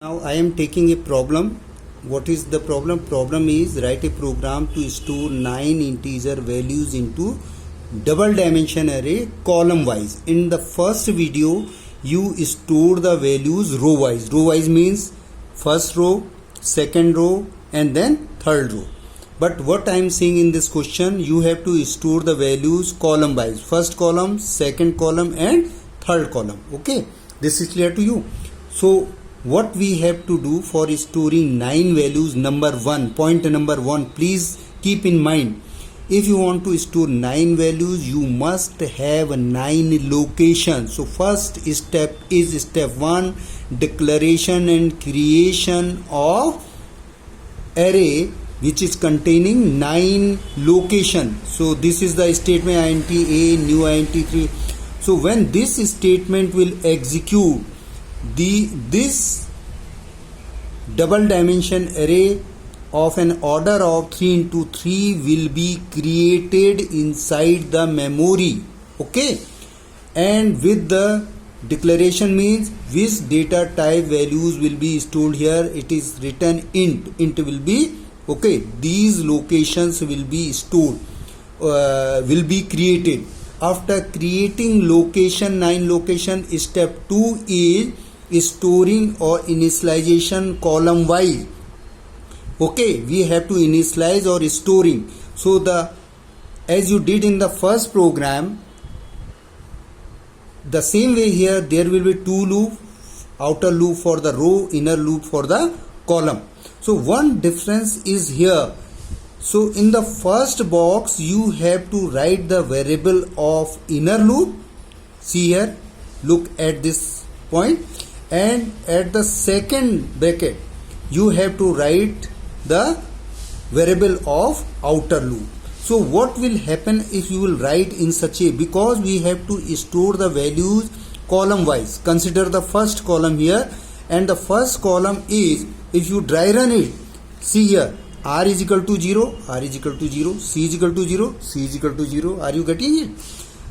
Now I am taking a problem. What is the problem? Problem is write a program to store 9 integer values into double dimension array column wise. In the first video you store the values row wise. Row wise means first row, second row and then third row. But what I am saying in this question, you have to store the values column wise. First column, second column and third column. Okay, this is clear to you. So what we have to do for storing 9 values, point number 1, please keep in mind, if you want to store 9 values you must have 9 locations. So first step is step 1, declaration and creation of array which is containing 9 location. So this is the statement int a, new int 3. So when this statement will execute, this double dimension array of an order of 3 into 3 will be created inside the memory. Okay, and with the declaration means which data type values will be stored here. It is written int will be okay, these locations will be stored, will be created. After creating location 9 location, step 2 is storing or initialization column wise. Okay, we have to initialize or storing. So as you did in the first program, the same way here there will be 2 loop, outer loop for the row, inner loop for the column. So one difference is here. So in the first box you have to write the variable of inner loop. See here, look at this point. And at the second bracket you have to write the variable of outer loop. So what will happen if you will write in such a, because we have to store the values column wise. Consider the first column here, and the first column is, if you dry run it, see here, r is equal to 0, r is equal to 0, c is equal to 0, c is equal to 0. Are you getting it?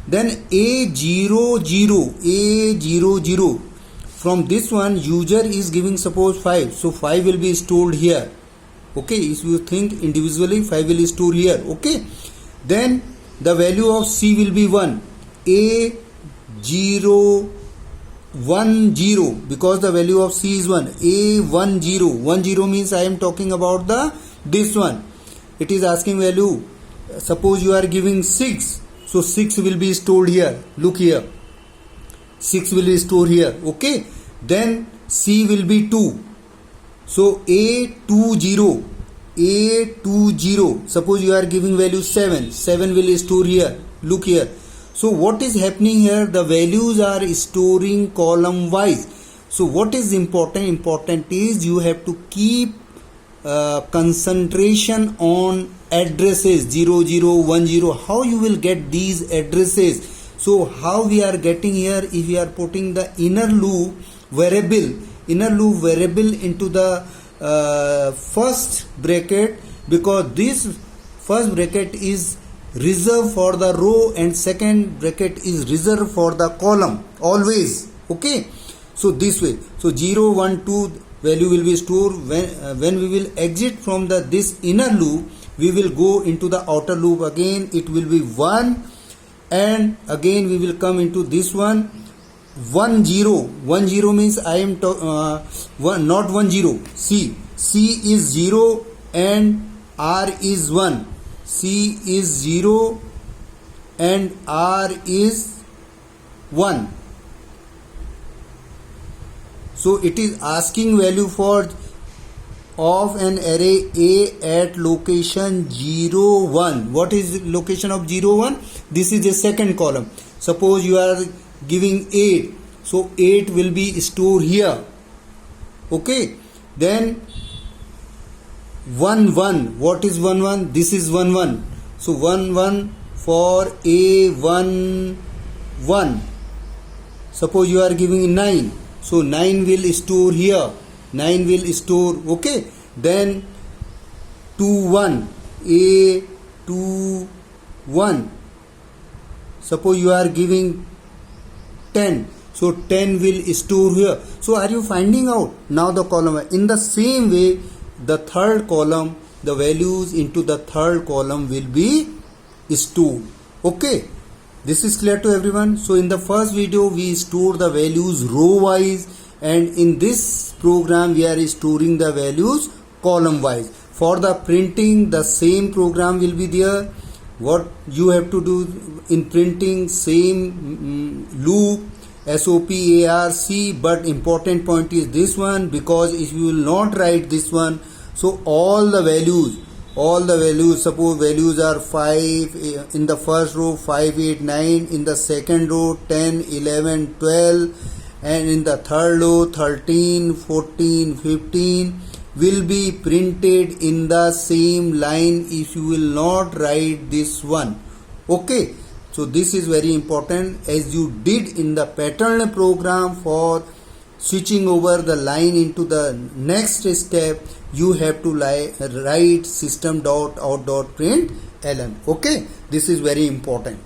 Then a0 0, from this one user is giving suppose 5, so 5 will be stored here. Okay, if you think individually 5 will store here. Okay, then the value of c will be 1, a0 10, because the value of c is 1, a10 means I am talking about this one. It is asking value, suppose you are giving 6, so 6 will be stored here. Look here, 6 will be stored here. Okay, then c will be 2, so a20, suppose you are giving value 7 will store here. Look here. So what is happening here, the values are storing column wise. So what is important is you have to keep concentration on addresses 00, 10. How you will get these addresses? So how we are getting here, if we are putting the inner loop variable into the first bracket, because this first bracket is reserved for the row and second bracket is reserved for the column always. Okay, so this way, so 0, 1, 2 value will be stored. When we will exit from this inner loop, we will go into the outer loop again. It will be 1, and again we will come into this one 10 means I am not 10. C is 0 and r is 1. C is 0 and r is 1. So it is asking value of an array a at location 0, 1. What is the location of 0, 1? This is the second column. Suppose you are giving 8, so 8 will be stored here. Okay, then 1, 1. What is 1, 1? This is 1, 1. So 1, 1 for a1, 1. Suppose you are giving 9, so 9 will store here. 9 will store. Okay, then 2, 1, a2, 1. Suppose you are giving 10, So 10 will store here. So are you finding out now the column? In the same way, the third column, the values into the third column will be stored. Okay, this is clear to everyone. So in the first video we store the values row wise, and in this program we are storing the values column wise. For the printing, the same program will be there. What you have to do in printing, same loop, SOPARC, but important point is this one, because if you will not write this one, so all the values, suppose values are 5 in the first row, 5, 8, 9, in the second row 10, 11, 12, and in the third row 13, 14, 15 will be printed in the same line if you will not write this one. Okay, so this is very important, as you did in the pattern program for switching over the line into the next step. You have to write system.out.println. Okay, this is very important.